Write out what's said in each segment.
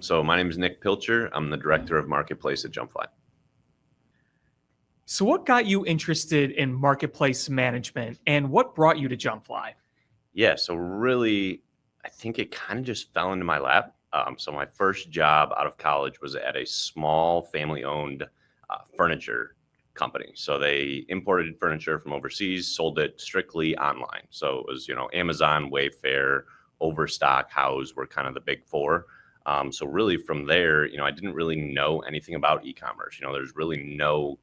So my name is Nick Pilcher. I'm the director of marketplace at JumpFly. So what got you interested in marketplace management and what brought you to JumpFly? Yeah, so really, I think it kind of just fell into my lap. So my first job out of college was at a small family-owned furniture company. So they imported furniture from overseas, sold it strictly online. So it was, Amazon, Wayfair, Overstock, House were kind of the big four. So really from there, I didn't really know anything about e-commerce. There's really no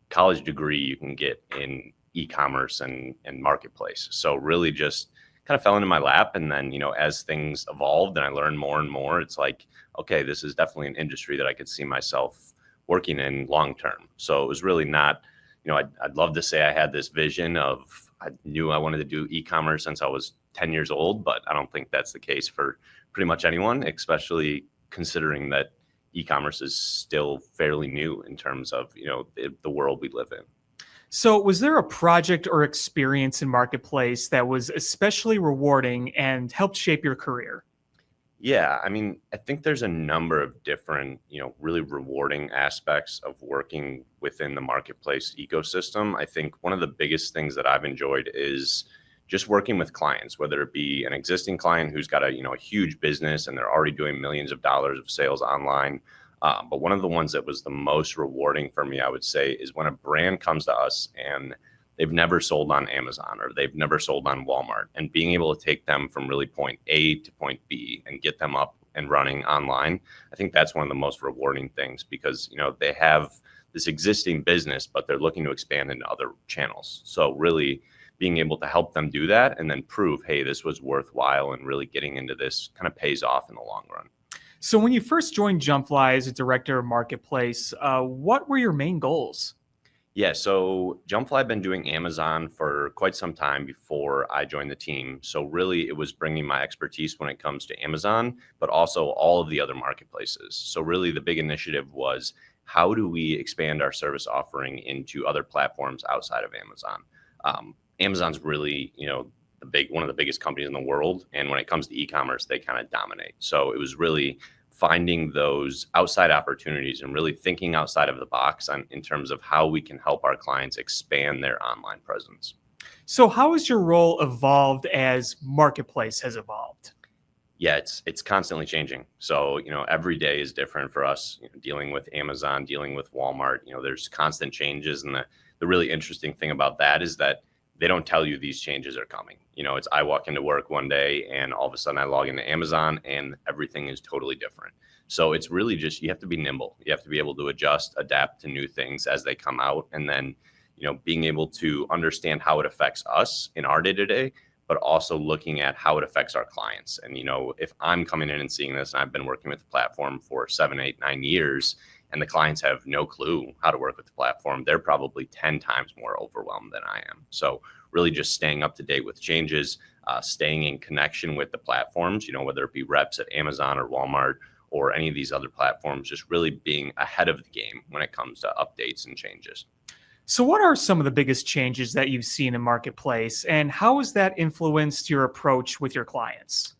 college degree you can get in e-commerce and marketplace. So really just kind of fell into my lap. And then, as things evolved and I learned more and more, it's like, okay, this is definitely an industry that I could see myself working in long term. So it was really not, I'd love to say I had this vision of, I knew I wanted to do e-commerce since I was 10 years old, but I don't think that's the case for pretty much anyone, especially considering that e-commerce is still fairly new in terms of, the world we live in. So was there a project or experience in marketplace that was especially rewarding and helped shape your career? Yeah, I think there's a number of different, really rewarding aspects of working within the marketplace ecosystem. I think one of the biggest things that I've enjoyed is just working with clients, whether it be an existing client who's got a huge business and they're already doing millions of dollars of sales online. But one of the ones that was the most rewarding for me, I would say, is when a brand comes to us and they've never sold on Amazon or they've never sold on Walmart, and being able to take them from really point A to point B and get them up and running online. I think that's one of the most rewarding things because, they have this existing business, but they're looking to expand into other channels. So really being able to help them do that and then prove, hey, this was worthwhile and really getting into this kind of pays off in the long run. So when you first joined JumpFly as a director of marketplace, what were your main goals? Yeah, so JumpFly had been doing Amazon for quite some time before I joined the team. So really it was bringing my expertise when it comes to Amazon, but also all of the other marketplaces. So really the big initiative was, how do we expand our service offering into other platforms outside of Amazon? Amazon's really, one of the biggest companies in the world. And when it comes to e-commerce, they kind of dominate. So it was really finding those outside opportunities and really thinking outside of the box in terms of how we can help our clients expand their online presence. So how has your role evolved as marketplace has evolved? Yeah, it's constantly changing. So, every day is different for us, dealing with Amazon, dealing with Walmart, there's constant changes. And the really interesting thing about that is that they don't tell you these changes are coming. It's I walk into work one day and all of a sudden I log into Amazon and everything is totally different. So it's really just, you have to be nimble. You have to be able to adjust, adapt to new things as they come out. And then, being able to understand how it affects us in our day to day, but also looking at how it affects our clients. And, if I'm coming in and seeing this, and I've been working with the platform for 7, 8, 9 years, and the clients have no clue how to work with the platform, they're probably 10 times more overwhelmed than I am. So really just staying up to date with changes, staying in connection with the platforms, whether it be reps at Amazon or Walmart or any of these other platforms, just really being ahead of the game when it comes to updates and changes. So what are some of the biggest changes that you've seen in marketplace and how has that influenced your approach with your clients?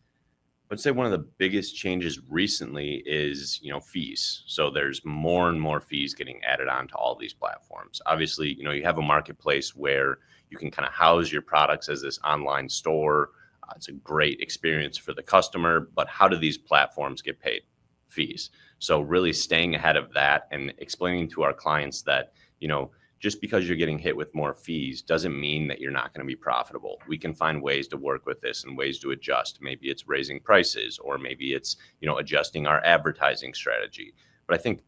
I'd say one of the biggest changes recently is, fees. So there's more and more fees getting added on to all these platforms. Obviously, you have a marketplace where you can kind of house your products as this online store. It's a great experience for the customer, but how do these platforms get paid? Fees. So really staying ahead of that and explaining to our clients that, just because you're getting hit with more fees doesn't mean that you're not going to be profitable. We can find ways to work with this and ways to adjust. Maybe it's raising prices or maybe it's, adjusting our advertising strategy. But I think,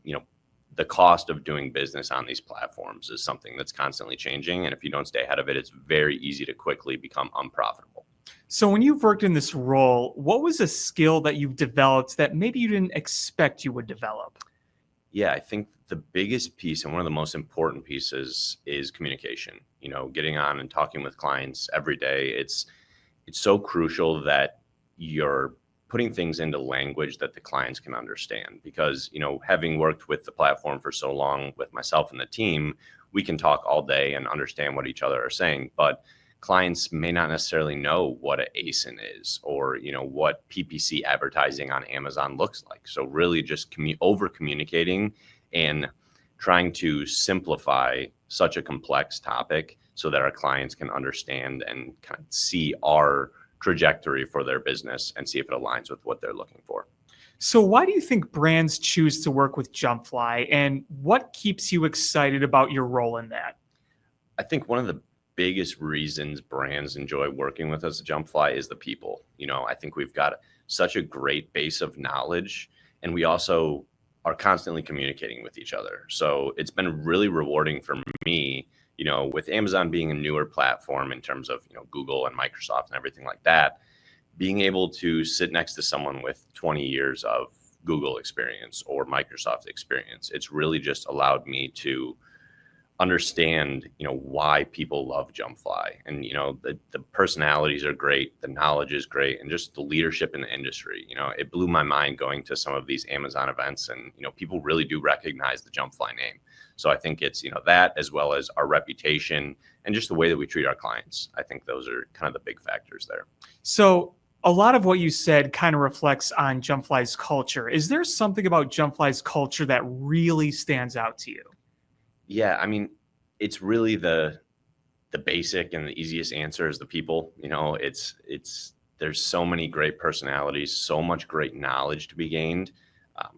the cost of doing business on these platforms is something that's constantly changing. And if you don't stay ahead of it, it's very easy to quickly become unprofitable. So when you've worked in this role, what was a skill that you've developed that maybe you didn't expect you would develop? Yeah, I think the biggest piece and one of the most important pieces is communication. Getting on and talking with clients every day. It's so crucial that you're putting things into language that the clients can understand because, having worked with the platform for so long with myself and the team, we can talk all day and understand what each other are saying. But clients may not necessarily know what an ASIN is, or what PPC advertising on Amazon looks like. So really just over communicating and trying to simplify such a complex topic so that our clients can understand and kind of see our trajectory for their business and see if it aligns with what they're looking for. So why do you think brands choose to work with JumpFly, and what keeps you excited about your role in that? I think one of the biggest reasons brands enjoy working with us at JumpFly is the people. I think we've got such a great base of knowledge, and we also are constantly communicating with each other. So it's been really rewarding for me, with Amazon being a newer platform in terms of, Google and Microsoft and everything like that, being able to sit next to someone with 20 years of Google experience or Microsoft experience. It's really just allowed me to understand, why people love JumpFly. And, the personalities are great, the knowledge is great, and just the leadership in the industry. It blew my mind going to some of these Amazon events, and, people really do recognize the JumpFly name. So I think it's, that, as well as our reputation and just the way that we treat our clients. I think those are kind of the big factors there. So a lot of what you said kind of reflects on JumpFly's culture. Is there something about JumpFly's culture that really stands out to you? Yeah, I mean, it's really the basic and the easiest answer is the people. There's so many great personalities, so much great knowledge to be gained.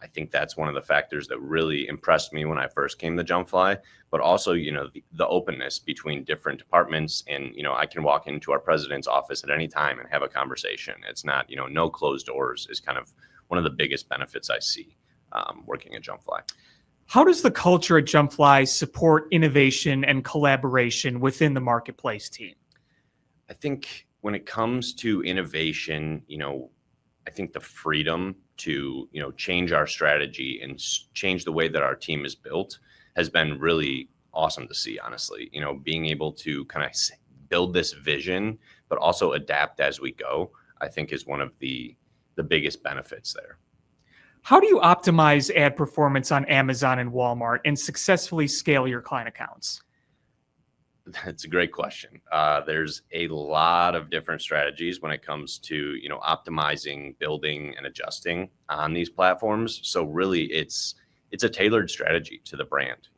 I think that's one of the factors that really impressed me when I first came to JumpFly, but also, the openness between different departments. And, I can walk into our president's office at any time and have a conversation. It's not, no closed doors is kind of one of the biggest benefits I see working at JumpFly. How does the culture at JumpFly support innovation and collaboration within the marketplace team? I think when it comes to innovation, I think the freedom to, change our strategy and change the way that our team is built has been really awesome to see, honestly. Being able to kind of build this vision, but also adapt as we go, I think is one of the biggest benefits there. How do you optimize ad performance on Amazon and Walmart and successfully scale your client accounts? That's a great question. There's a lot of different strategies when it comes to, optimizing, building, and adjusting on these platforms. So really, it's a tailored strategy to the brand.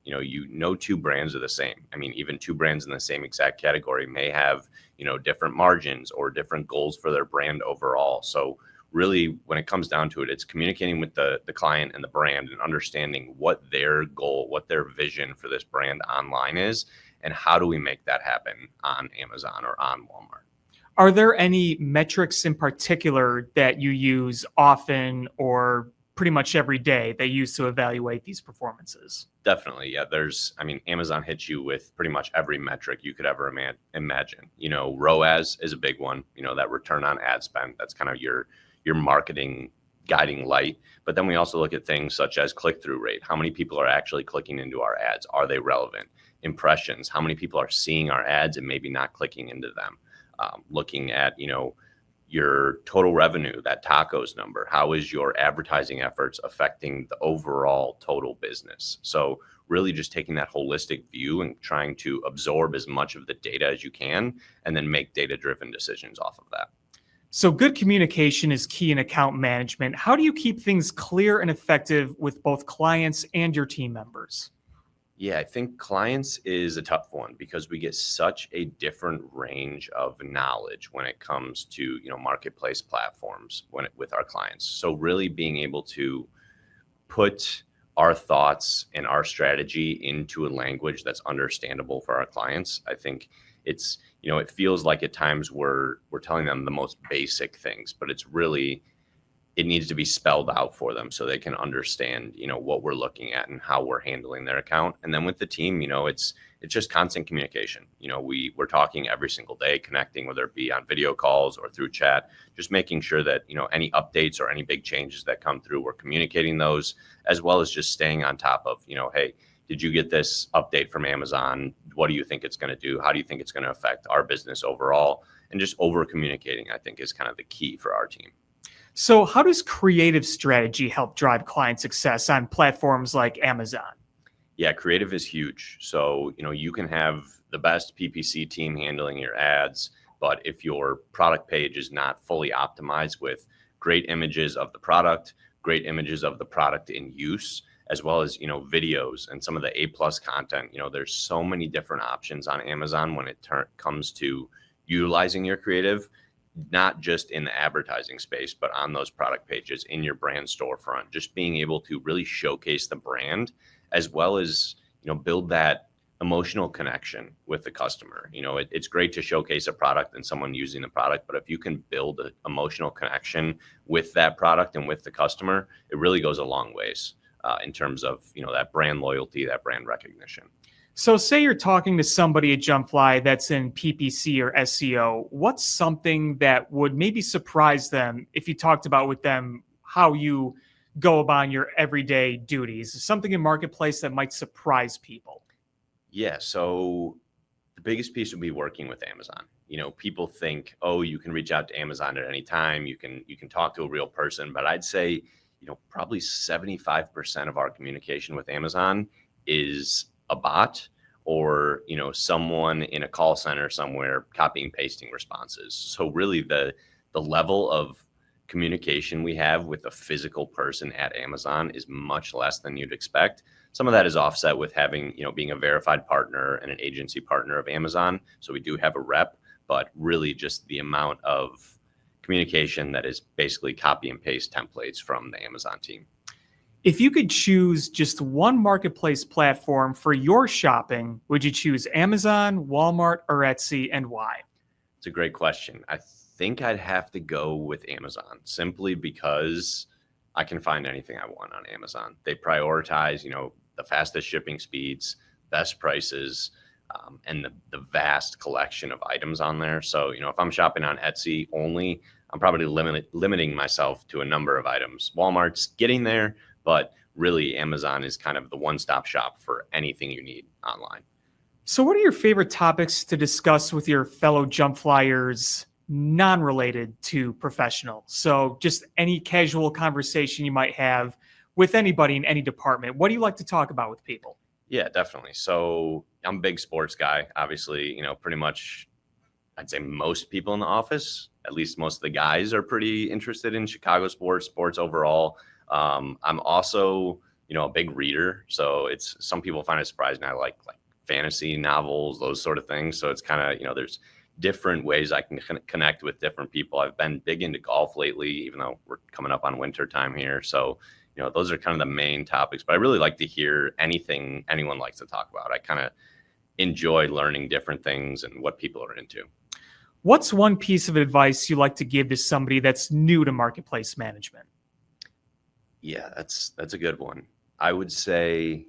Two brands are the same. I mean, even two brands in the same exact category may have, different margins or different goals for their brand overall. So really, when it comes down to it, it's communicating with the client and the brand and understanding what their goal, what their vision for this brand online is, and how do we make that happen on Amazon or on Walmart. Are there any metrics in particular that you use often or pretty much every day that you use to evaluate these performances? Definitely. Yeah. Amazon hits you with pretty much every metric you could ever imagine. ROAS is a big one, that return on ad spend. That's kind of your marketing guiding light. But then we also look at things such as click-through rate. How many people are actually clicking into our ads? Are they relevant? Impressions. How many people are seeing our ads and maybe not clicking into them? Looking at, your total revenue, that tacos number. How is your advertising efforts affecting the overall total business? So really just taking that holistic view and trying to absorb as much of the data as you can, and then make data-driven decisions off of that. So good communication is key in account management. How do you keep things clear and effective with both clients and your team members? Yeah, I think clients is a tough one because we get such a different range of knowledge when it comes to, marketplace platforms with our clients. So really being able to put our thoughts and our strategy into a language that's understandable for our clients. I think it's, it feels like at times we're telling them the most basic things, but it needs to be spelled out for them so they can understand, what we're looking at and how we're handling their account. And then with the team, it's just constant communication. We're talking every single day, connecting, whether it be on video calls or through chat, just making sure that, any updates or any big changes that come through, we're communicating those, as well as just staying on top of, hey, did you get this update from Amazon? What do you think it's going to do? How do you think it's going to affect our business overall? And just over communicating, I think, is kind of the key for our team. So how does creative strategy help drive client success on platforms like Amazon? Yeah, creative is huge. So, you can have the best PPC team handling your ads, but if your product page is not fully optimized with great images of the product, great images of the product in use, as well as, videos and some of the A+ content, there's so many different options on Amazon when it comes to utilizing your creative, not just in the advertising space, but on those product pages in your brand storefront, just being able to really showcase the brand as well as, build that emotional connection with the customer. It's great to showcase a product and someone using the product, but if you can build an emotional connection with that product and with the customer, it really goes a long ways in terms of, that brand loyalty, that brand recognition. So say you're talking to somebody at JumpFly that's in PPC or SEO. What's something that would maybe surprise them if you talked about with them how you go about your everyday duties? Something in marketplace that might surprise people? Yeah, so the biggest piece would be working with Amazon. People think, oh, you can reach out to Amazon at any time. You can talk to a real person, but I'd say, probably 75% of our communication with Amazon is a bot or, someone in a call center somewhere copying pasting responses. So really the level of communication we have with a physical person at Amazon is much less than you'd expect. Some of that is offset with having, being a verified partner and an agency partner of Amazon. So we do have a rep, but really just the amount of communication that is basically copy and paste templates from the Amazon team. If you could choose just one marketplace platform for your shopping, would you choose Amazon, Walmart, or Etsy, and why? It's a great question. I think I'd have to go with Amazon simply because I can find anything I want on Amazon. They prioritize, the fastest shipping speeds, best prices, and the vast collection of items on there. So, if I'm shopping on Etsy only, I'm probably limiting myself to a number of items. Walmart's getting there, but really Amazon is kind of the one-stop shop for anything you need online. So what are your favorite topics to discuss with your fellow Jump Flyers non-related to professional? So just any casual conversation you might have with anybody in any department. What do you like to talk about with people? Yeah, definitely. So I'm a big sports guy. Obviously, pretty much I'd say most people in the office, at least most of the guys, are pretty interested in Chicago sports overall. I'm also, a big reader. So it's some people find it surprising. I like fantasy novels, those sort of things. So it's kind of, there's different ways I can connect with different people. I've been big into golf lately, even though we're coming up on winter time here. So, those are kind of the main topics, but I really like to hear anything anyone likes to talk about. I kind of enjoy learning different things and what people are into. What's one piece of advice you like to give to somebody that's new to marketplace management? Yeah, that's a good one. I would say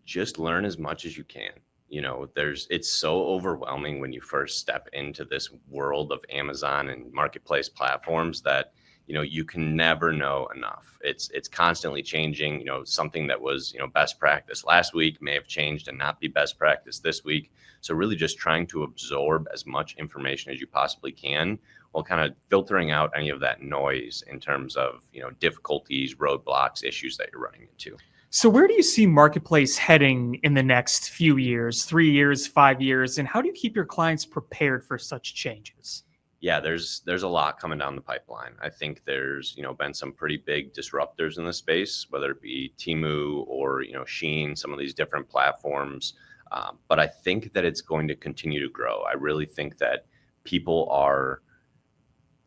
just learn as much as you can. It's so overwhelming when you first step into this world of Amazon and marketplace platforms that, you can never know enough. It's constantly changing. Something that was, best practice last week may have changed and not be best practice this week. So really just trying to absorb as much information as you possibly can while kind of filtering out any of that noise in terms of, difficulties, roadblocks, issues that you're running into. So where do you see marketplace heading in the next few years, 3 years, 5 years, and how do you keep your clients prepared for such changes? Yeah, there's a lot coming down the pipeline. I think there's, been some pretty big disruptors in the space, whether it be Temu or, Shein, some of these different platforms. But I think that it's going to continue to grow. I really think that people are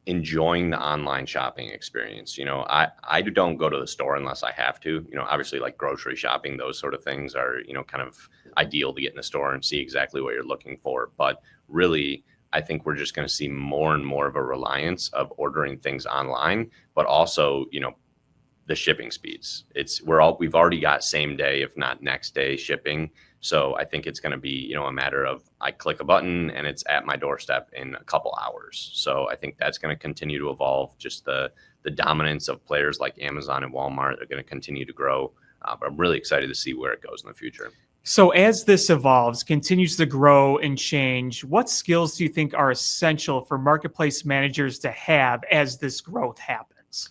enjoying the online shopping experience. I don't go to the store unless I have to. Obviously like grocery shopping, those sort of things are, kind of ideal to get in the store and see exactly what you're looking for. But really, I think we're just going to see more and more of a reliance of ordering things online, but also, the shipping speeds. We've already got same day, if not next day shipping. So I think it's going to be, a matter of I click a button and it's at my doorstep in a couple hours. So I think that's going to continue to evolve. Just the dominance of players like Amazon and Walmart are going to continue to grow. But I'm really excited to see where it goes in the future. So as this evolves, continues to grow and change, what skills do you think are essential for marketplace managers to have as this growth happens?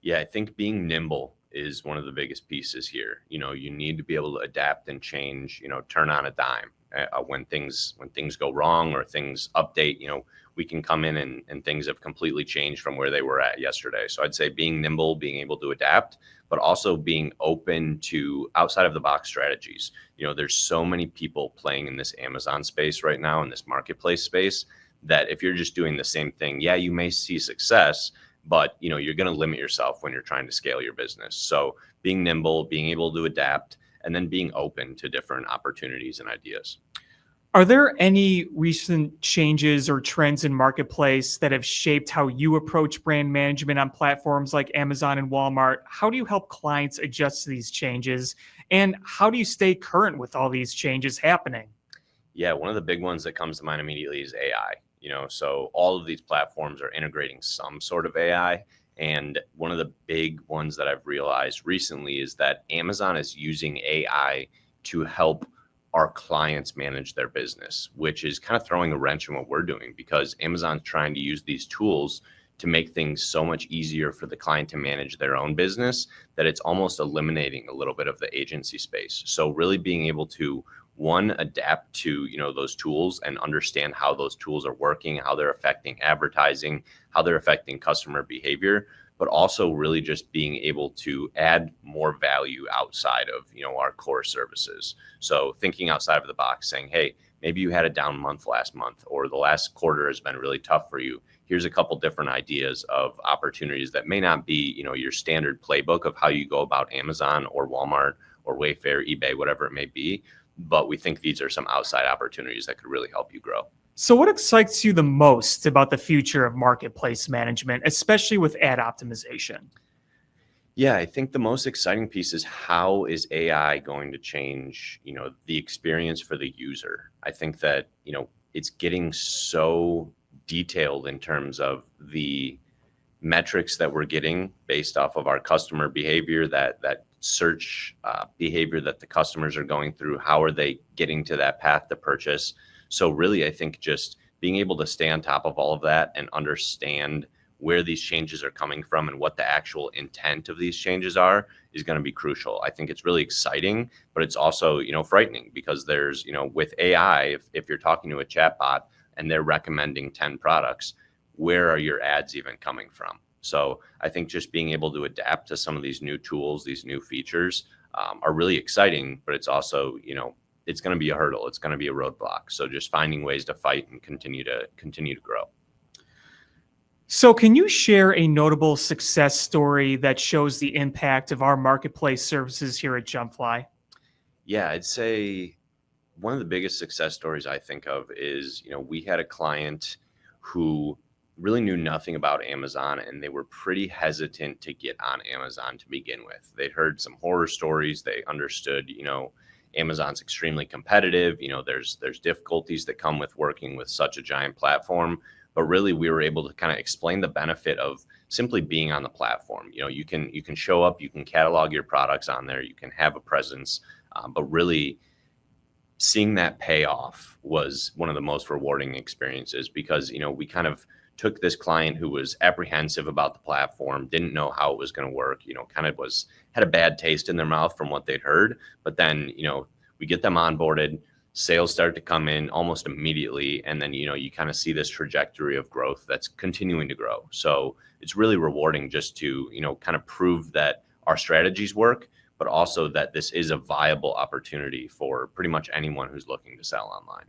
Yeah, I think being nimble is one of the biggest pieces here. You need to be able to adapt and change, turn on a dime when things go wrong or things update. We can come in and things have completely changed from where they were at yesterday. So I'd say being nimble, being able to adapt, but also being open to outside of the box strategies. There's so many people playing in this Amazon space right now, in this marketplace space, that if you're just doing the same thing, yeah, you may see success, but you're going to limit yourself when you're trying to scale your business. So being nimble, being able to adapt, and then being open to different opportunities and ideas. Are there any recent changes or trends in marketplace that have shaped how you approach brand management on platforms like Amazon and Walmart? How do you help clients adjust to these changes? And how do you stay current with all these changes happening? Yeah, one of the big ones that comes to mind immediately is AI. So all of these platforms are integrating some sort of AI. And one of the big ones that I've realized recently is that Amazon is using AI to help our clients manage their business, which is kind of throwing a wrench in what we're doing, because Amazon's trying to use these tools to make things so much easier for the client to manage their own business that it's almost eliminating a little bit of the agency space. So really being able to, one, adapt to those tools and understand how those tools are working, how they're affecting advertising, how they're affecting customer behavior, but also really just being able to add more value outside of our core services. So thinking outside of the box, saying, hey, maybe you had a down month last month, or the last quarter has been really tough for you. Here's a couple different ideas of opportunities that may not be your standard playbook of how you go about Amazon or Walmart or Wayfair, eBay, whatever it may be. But we think these are some outside opportunities that could really help you grow. So what excites you the most about the future of marketplace management, especially with ad optimization? Yeah, I think the most exciting piece is how is AI going to change, the experience for the user. I think that, it's getting so detailed in terms of the metrics that we're getting based off of our customer behavior, that search behavior that the customers are going through. How are they getting to that path to purchase? So really, I think just being able to stay on top of all of that and understand where these changes are coming from and what the actual intent of these changes are is going to be crucial. I think it's really exciting, but it's also, frightening, because there's, with AI, if you're talking to a chatbot and they're recommending 10 products, where are your ads even coming from? So I think just being able to adapt to some of these new tools, these new features are really exciting, but it's also, it's going to be a hurdle. It's going to be a roadblock. So just finding ways to fight and continue to grow. So can you share a notable success story that shows the impact of our marketplace services here at JumpFly? Yeah, I'd say one of the biggest success stories I think of is, we had a client who really knew nothing about Amazon, and they were pretty hesitant to get on Amazon to begin with. They'd heard some horror stories. They understood, Amazon's extremely competitive. There's difficulties that come with working with such a giant platform. But really, we were able to kind of explain the benefit of simply being on the platform. You can show up, you can catalog your products on there, you can have a presence, but really seeing that payoff was one of the most rewarding experiences, because we kind of took this client who was apprehensive about the platform, didn't know how it was going to work, kind of had a bad taste in their mouth from what they'd heard. But then, we get them onboarded, sales start to come in almost immediately. And then, you kind of see this trajectory of growth that's continuing to grow. So it's really rewarding just to, kind of prove that our strategies work, but also that this is a viable opportunity for pretty much anyone who's looking to sell online.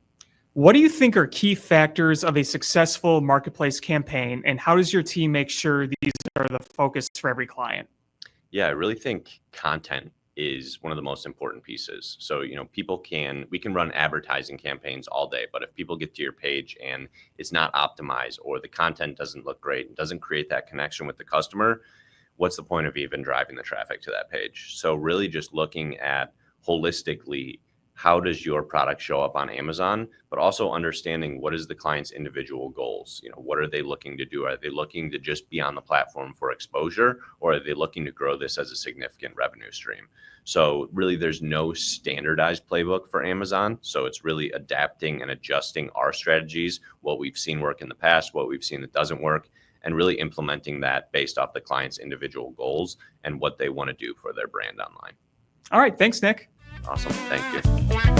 What do you think are key factors of a successful marketplace campaign, and how does your team make sure these are the focus for every client? Yeah, I really think content is one of the most important pieces. So, we can run advertising campaigns all day, but if people get to your page and it's not optimized, or the content doesn't look great and doesn't create that connection with the customer, what's the point of even driving the traffic to that page? So really just looking at holistically, how does your product show up on Amazon, but also understanding what is the client's individual goals? What are they looking to do? Are they looking to just be on the platform for exposure, or are they looking to grow this as a significant revenue stream? So really, there's no standardized playbook for Amazon. So it's really adapting and adjusting our strategies, what we've seen work in the past, what we've seen that doesn't work, and really implementing that based off the client's individual goals and what they want to do for their brand online. All right. Thanks, Nick. Awesome. Thank you.